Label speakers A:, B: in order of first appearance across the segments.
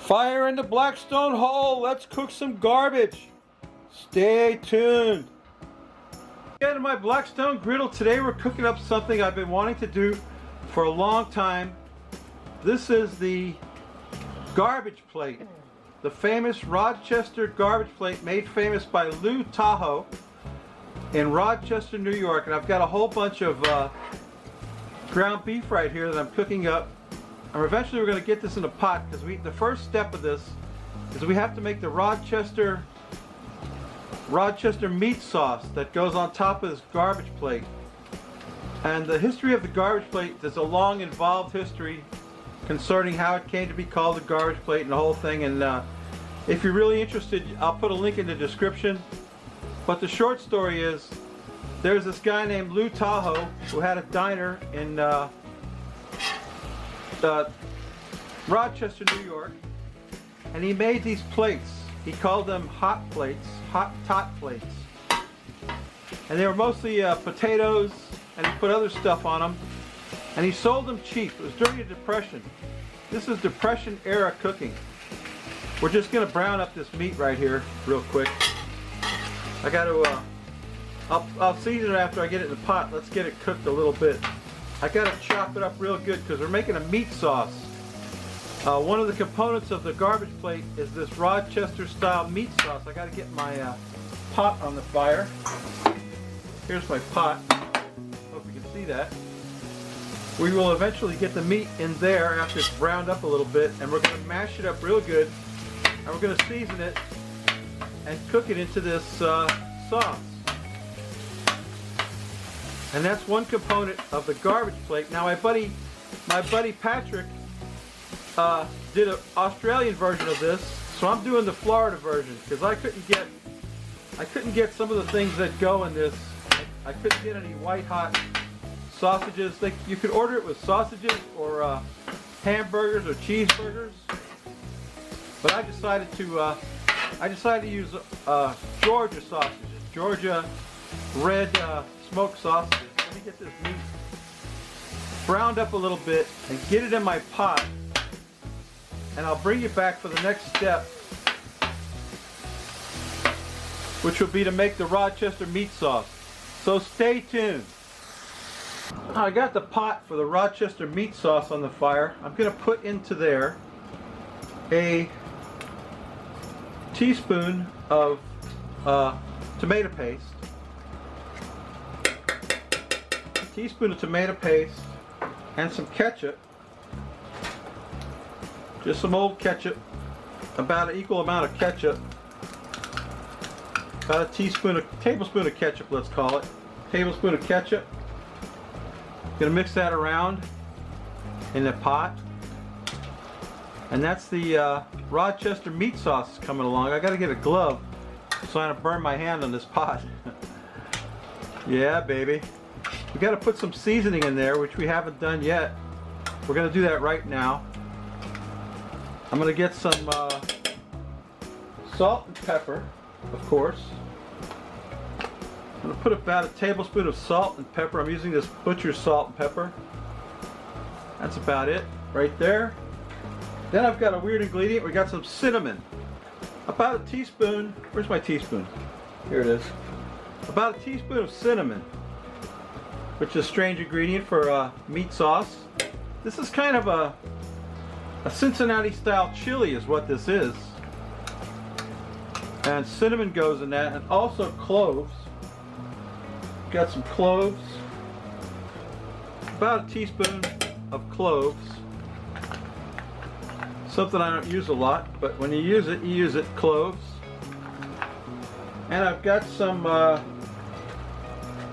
A: Fire in the blackstone hole. Let's cook some garbage. Stay tuned. Again, in my blackstone griddle today, we're cooking up something I've been wanting to do for a long time. This is the garbage plate, the famous Rochester garbage plate made famous by Nick Tahous in Rochester, New York. And I've got a whole bunch of ground beef right here that I'm cooking up. And eventually we're going to get this in a pot, because the first step of this is we have to make the Rochester meat sauce that goes on top of this garbage plate. And the history of the garbage plate, there's a long involved history concerning how it came to be called the garbage plate and the whole thing. And if you're really interested, I'll put a link in the description. But the short story is, there's this guy named Nick Tahous who had a diner in Rochester, New York, and he made these plates. He called them hot plates, hot tot plates, and they were mostly potatoes, and he put other stuff on them, and he sold them cheap. It was during the Depression. This is Depression era cooking. We're just gonna brown up this meat right here real quick. I got to I'll season it after I get it in the pot. Let's get it cooked a little bit. I gotta chop it up real good because we're making a meat sauce. One of the components of the garbage plate is this Rochester style meat sauce. I gotta get my pot on the fire. Here's my pot. Hope you can see that. We will eventually get the meat in there after it's browned up a little bit, and we're gonna mash it up real good, and we're gonna season it and cook it into this sauce. And that's one component of the garbage plate. Now my buddy Patrick did an Australian version of this, so I'm doing the Florida version because I couldn't get some of the things that go in this. I couldn't get any white hot sausages. You could order it with sausages or hamburgers or cheeseburgers, but I decided to use Georgia sausages, Georgia red smoked sausages. Let me get this meat browned up a little bit and get it in my pot, and I'll bring you back for the next step, which will be to make the Rochester meat sauce. So stay tuned. I got the pot for the Rochester meat sauce on the fire. I'm going to put into there a teaspoon of tomato paste, teaspoon of tomato paste, and some ketchup, just some old ketchup, about an equal amount of ketchup, about a tablespoon of ketchup, let's call it, tablespoon of ketchup. Gonna mix that around in the pot, and that's the Rochester meat sauce coming along. I gotta get a glove so I don't burn my hand on this pot. Yeah, baby. We got to put some seasoning in there, which we haven't done yet. We're going to do that right now. I'm going to get some salt and pepper, of course. I'm going to put about a tablespoon of salt and pepper. I'm using this butcher's salt and pepper. That's about it right there. Then I've got a weird ingredient. We got some cinnamon. About a teaspoon. Where's my teaspoon? Here it is. About a teaspoon of cinnamon, which is a strange ingredient for meat sauce. This is kind of a Cincinnati style chili is what this is. And cinnamon goes in that, and also cloves. Got some cloves. About a teaspoon of cloves. Something I don't use a lot, but when you use it, cloves. And I've got some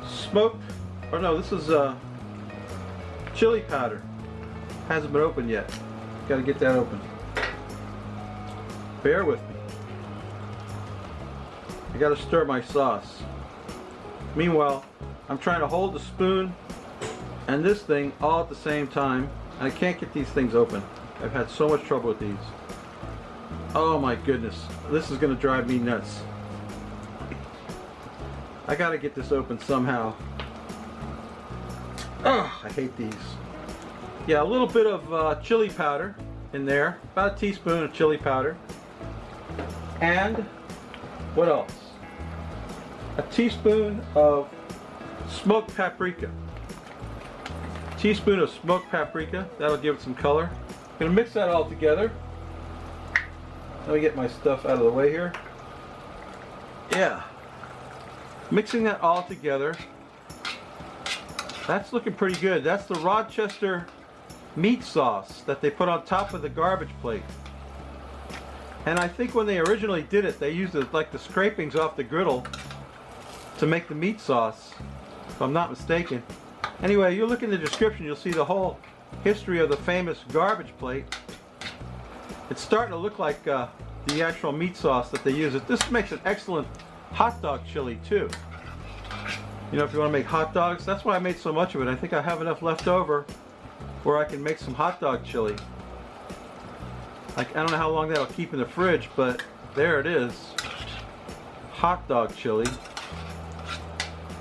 A: smoked, or no, this is chili powder. Hasn't been opened yet. Got to get that open. Bear with me. I got to stir my sauce. Meanwhile, I'm trying to hold the spoon and this thing all at the same time, and I can't get these things open. I've had so much trouble with these. Oh my goodness, this is gonna drive me nuts. I gotta get this open somehow. Oh, I hate these. Yeah, a little bit of chili powder in there, about a teaspoon of chili powder. And what else? A teaspoon of smoked paprika. Teaspoon of smoked paprika, that'll give it some color. I'm gonna mix that all together. Let me get my stuff out of the way here. Yeah. Mixing that all together. That's looking pretty good. That's the Rochester meat sauce that they put on top of the garbage plate. And I think when they originally did it, they used like the scrapings off the griddle to make the meat sauce, if I'm not mistaken. Anyway, you look in the description, you'll see the whole history of the famous garbage plate. It's starting to look like the actual meat sauce that they use. This makes an excellent hot dog chili too. You know, if you want to make hot dogs, that's why I made so much of it. I think I have enough left over where I can make some hot dog chili. I don't know how long that'll keep in the fridge, but there it is. Hot dog chili.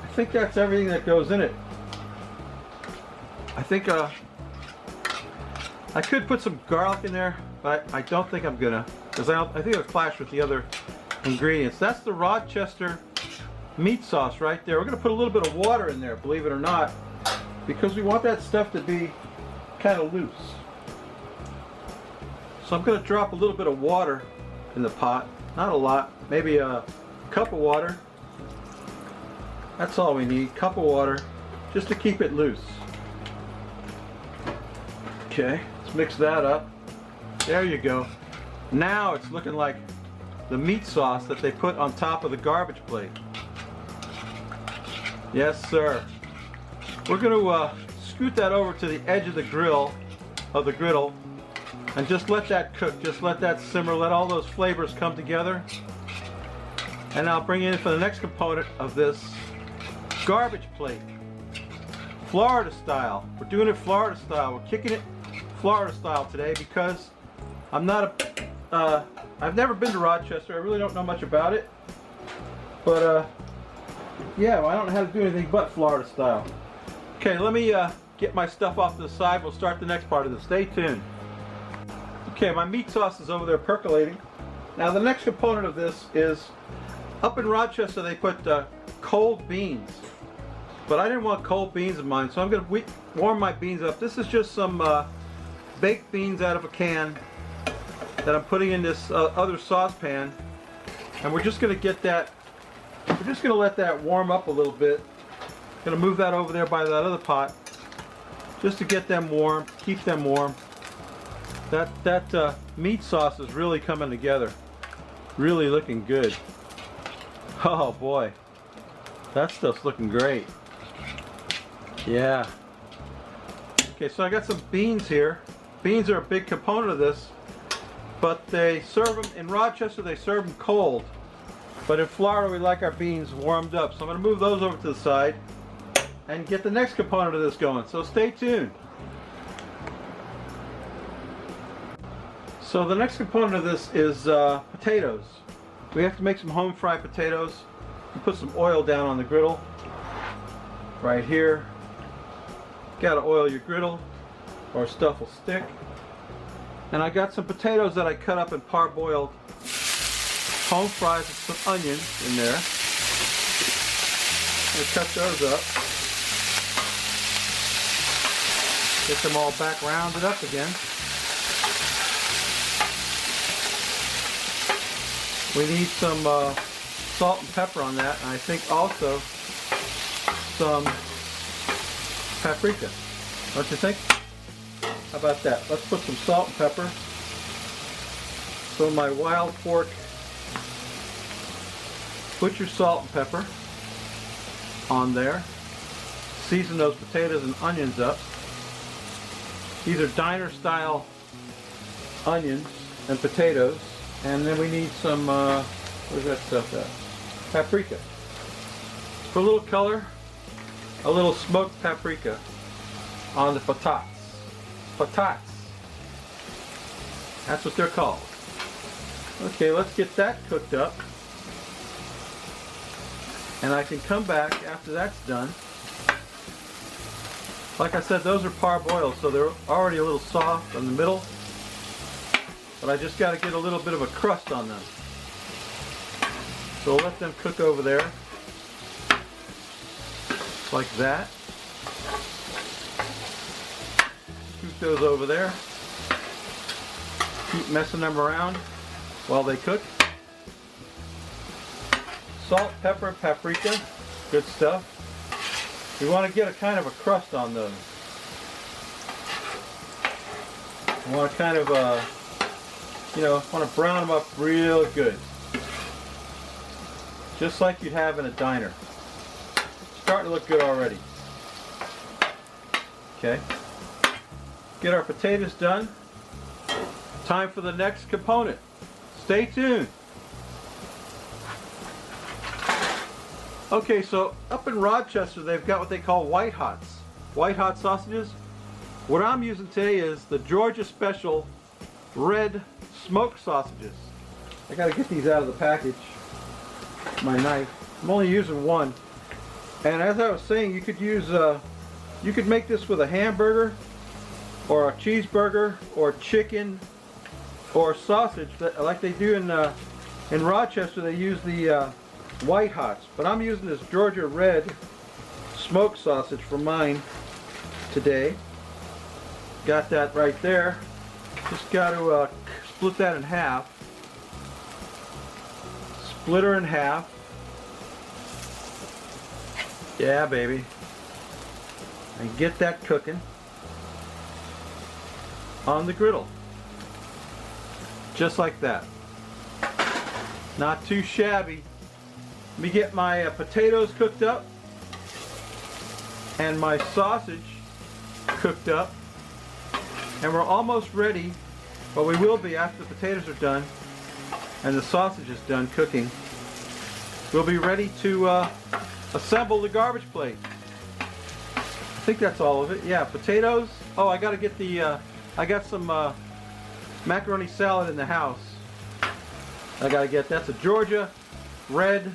A: I think that's everything that goes in it. I think I could put some garlic in there, but I don't think I'm gonna, because I think it'll clash with the other ingredients. That's the Rochester meat sauce right there. We're gonna put a little bit of water in there, believe it or not, because we want that stuff to be kind of loose. So I'm gonna drop a little bit of water in the pot, not a lot, maybe a cup of water. That's all we need, cup of water, just to keep it loose. Okay, let's mix that up. There you go. Now it's looking like the meat sauce that they put on top of the garbage plate. Yes, sir. We're going to scoot that over to the edge of the griddle, and just let that cook. Just let that simmer. Let all those flavors come together. And I'll bring in for the next component of this garbage plate. Florida style. We're doing it Florida style. We're kicking it Florida style today because I'm not a, I've never been to Rochester. I really don't know much about it. But yeah, well, I don't know how to do anything but Florida style. Okay, let me get my stuff off to the side. We'll start the next part of this. Stay tuned. Okay, my meat sauce is over there percolating. Now the next component of this is, up in Rochester they put cold beans. But I didn't want cold beans in mine, so I'm going to warm my beans up. This is just some baked beans out of a can that I'm putting in this other saucepan. And we're just going to get that, we're just going to let that warm up a little bit. Going to move that over there by that other pot just to get them warm, keep them warm. That meat sauce is really coming together. Really looking good. Oh boy, that stuff's looking great. Yeah. Okay, so I got some beans here. Beans are a big component of this, but they serve them in Rochester. They serve them cold, but in Florida we like our beans warmed up. So I'm going to move those over to the side and get the next component of this going. So stay tuned. So the next component of this is potatoes. We have to make some home fried potatoes. You put some oil down on the griddle right here. Gotta oil your griddle or stuff will stick. And I got some potatoes that I cut up and parboiled, home fried with some onions in there. I'm gonna cut those up. Get them all back rounded up again. We need some salt and pepper on that, and I think also some paprika. Don't you think? How about that? Let's put some salt and pepper. So my wild pork, put your salt and pepper on there. Season those potatoes and onions up. These are diner style onions and potatoes. And then we need some, where's that stuff at? Paprika. For a little color, a little smoked paprika on the patates. Patates. That's what they're called. Okay, let's get that cooked up. And I can come back after that's done. Like I said, those are parboiled, so they're already a little soft in the middle. But I just got to get a little bit of a crust on them. So we'll let them cook over there. Like that. Scoot those over there. Keep messing them around while they cook. Salt, pepper, paprika. Good stuff. We want to get a kind of a crust on those. We want to kind of, want to brown them up real good. Just like you'd have in a diner. Starting to look good already. Okay. Get our potatoes done. Time for the next component. Stay tuned. Okay, so up in Rochester, they've got what they call white hots. White hot sausages. What I'm using today is the Georgia Special red smoked sausages. I gotta get these out of the package. My knife. I'm only using one. And as I was saying, you could use, you could make this with a hamburger, or a cheeseburger, or chicken, or sausage. Like they do in Rochester, they use the white hots. But I'm using this Georgia red smoked sausage for mine today. Got that right there. Just got to split that in half. Split her in half. Yeah, baby. And get that cooking on the griddle. Just like that. Not too shabby. Let me get my potatoes cooked up and my sausage cooked up. And we're almost ready, but we will be after the potatoes are done and the sausage is done cooking. We'll be ready to assemble the garbage plate. I think that's all of it. Yeah, potatoes. Oh, I got to get the, I got some macaroni salad in the house. I got to get, that's a Georgia red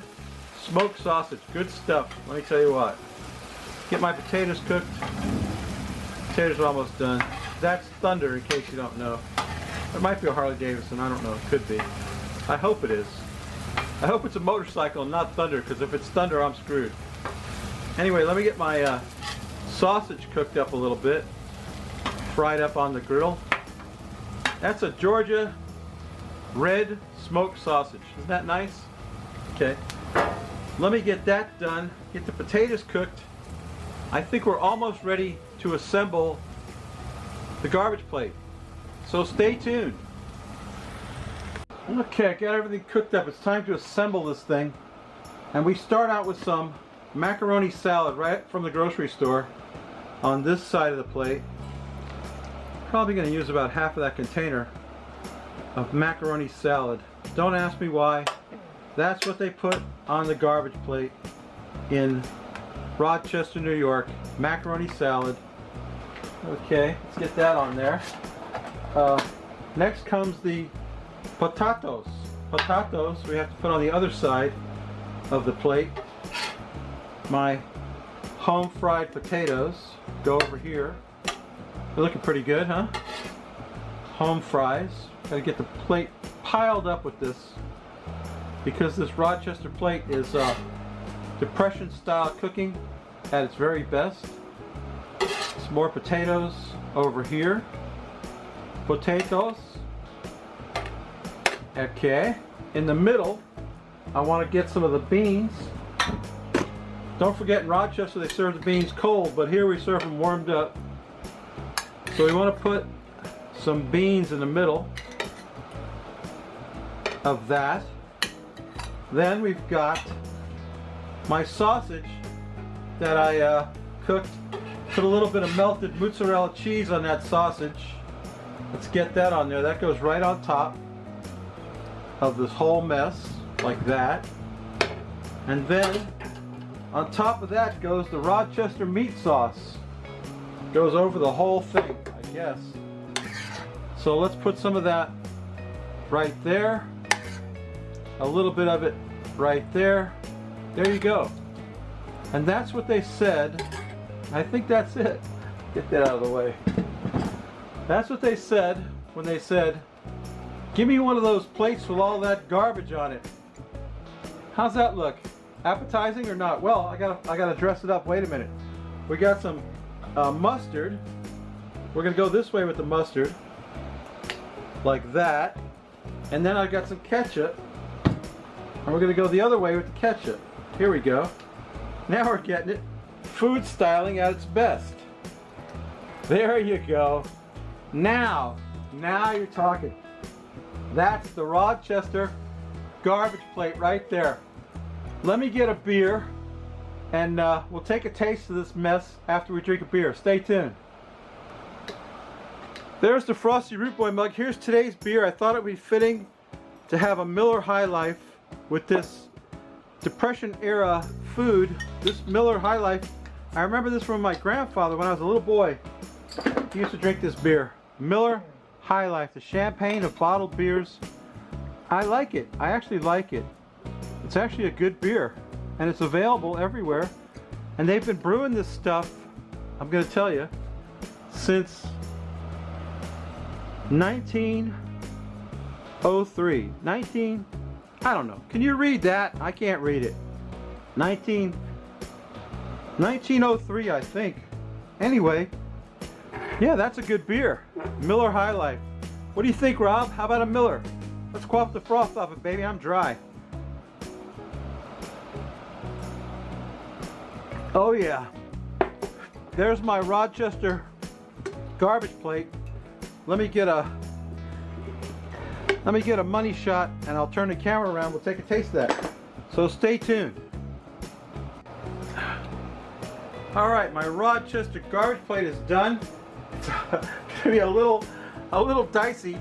A: smoked sausage. Good stuff. Let me tell you what. Get my potatoes cooked. Potatoes are almost done. That's Thunder, in case you don't know. It might be a Harley Davidson. I don't know. It could be. I hope it is. I hope it's a motorcycle and not Thunder, because if it's Thunder, I'm screwed. Anyway, let me get my sausage cooked up a little bit. Fried up on the griddle. That's a Georgia red smoked sausage. Isn't that nice? Okay. Let me get that done. Get the potatoes cooked. I think we're almost ready to assemble the garbage plate. So stay tuned. Okay, I got everything cooked up. It's time to assemble this thing. And we start out with some macaroni salad right from the grocery store on this side of the plate. Probably going to use about half of that container of macaroni salad. Don't ask me why. That's what they put on the garbage plate in Rochester, New York. Macaroni salad. Okay, let's get that on there. Next comes the potatoes. Potatoes we have to put on the other side of the plate. My home fried potatoes go over here. They're looking pretty good, huh? Home fries. Gotta get the plate piled up with this, because this Rochester plate is Depression style cooking at its very best. Some more potatoes over here. Potatoes. Okay. In the middle, I want to get some of the beans. Don't forget, in Rochester they serve the beans cold, but here we serve them warmed up. So we want to put some beans in the middle of that. Then we've got my sausage that I cooked. Put a little bit of melted mozzarella cheese on that sausage. Let's get that on there. That goes right on top of this whole mess, like that. And then on top of that goes the Rochester meat sauce. Goes over the whole thing, I guess. So let's put some of that right there. A little bit of it right there. There you go. And that's what they said. I think that's it. Get that out of the way. That's what they said when they said, give me one of those plates with all that garbage on it. How's that look? Appetizing or not? Well, I gotta dress it up. Wait a minute. We got some mustard. We're gonna go this way with the mustard, like that. And then I got some ketchup, and we're gonna go the other way with the ketchup. Here we go. Now we're getting it. Food styling at its best. There you go. Now you're talking. That's the Rochester garbage plate right there. Let me get a beer, and we'll take a taste of this mess after we drink a beer. Stay tuned. There's the Frosty Root Boy mug. Here's today's beer. I thought it would be fitting to have a Miller High Life with this Depression era food. This Miller High Life, I remember this from my grandfather when I was a little boy. He used to drink this beer. Miller High Life, the champagne of bottled beers. I like it. I actually like it. It's actually a good beer, and it's available everywhere. And they've been brewing this stuff, I'm going to tell you, since 1903. I don't know. Can you read that? I can't read it. 1903, I think. Anyway, yeah, that's a good beer. Miller High Life. What do you think, Rob? How about a Miller? Let's quaff the froth off it, baby. I'm dry. Oh yeah. There's my Rochester garbage plate. Let me get a money shot, and I'll turn the camera around. We'll take a taste of that. So stay tuned. All right, my Rochester garbage plate is done. It's gonna be a little dicey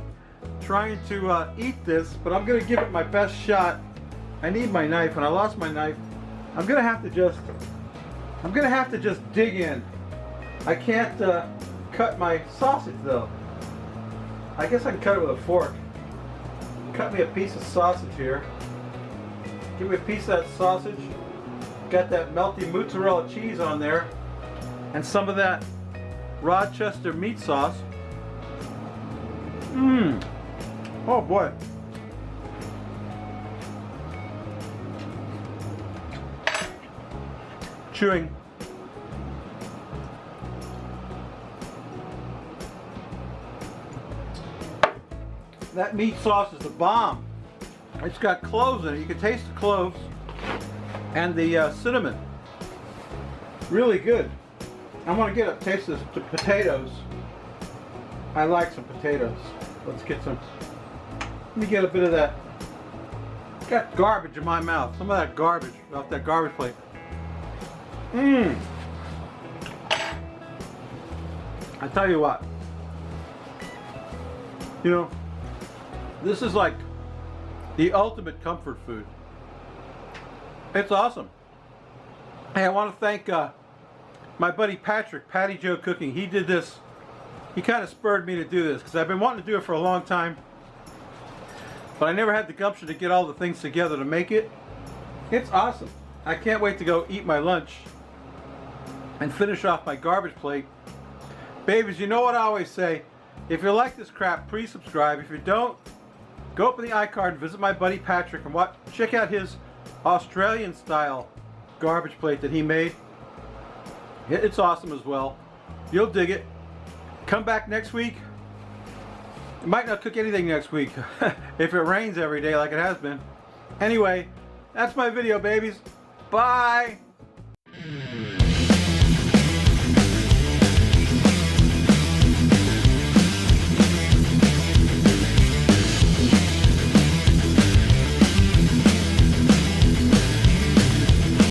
A: trying to eat this, but I'm gonna give it my best shot. I need my knife. When I lost my knife, I'm gonna have to just dig in. I can't cut my sausage though. I guess I can cut it with a fork. Cut me a piece of sausage here. Give me a piece of that sausage. Got that melty mozzarella cheese on there, and some of that Rochester meat sauce. Oh boy. Chewing. That meat sauce is the bomb. It's got cloves in it. You can taste the cloves and the cinnamon. Really good. I want to get a taste of the potatoes. I like some potatoes. Let's get some. Let me get a bit of that. Got garbage in my mouth. Some of that garbage off that garbage plate. I tell you what. You know, this is like the ultimate comfort food. It's awesome. Hey, I want to thank my buddy Patrick, Patty Joe Cooking. He did this. He kind of spurred me to do this because I've been wanting to do it for a long time, but I never had the gumption to get all the things together to make it. It's awesome. I can't wait to go eat my lunch and finish off my garbage plate. Babies, you know what I always say. If you like this crap, please subscribe. If you don't, go up in the iCard and visit my buddy Patrick and check out his Australian style garbage plate that he made. It's awesome as well. You'll dig it. Come back next week. You might not cook anything next week if it rains every day like it has been. Anyway, that's my video, babies. Bye.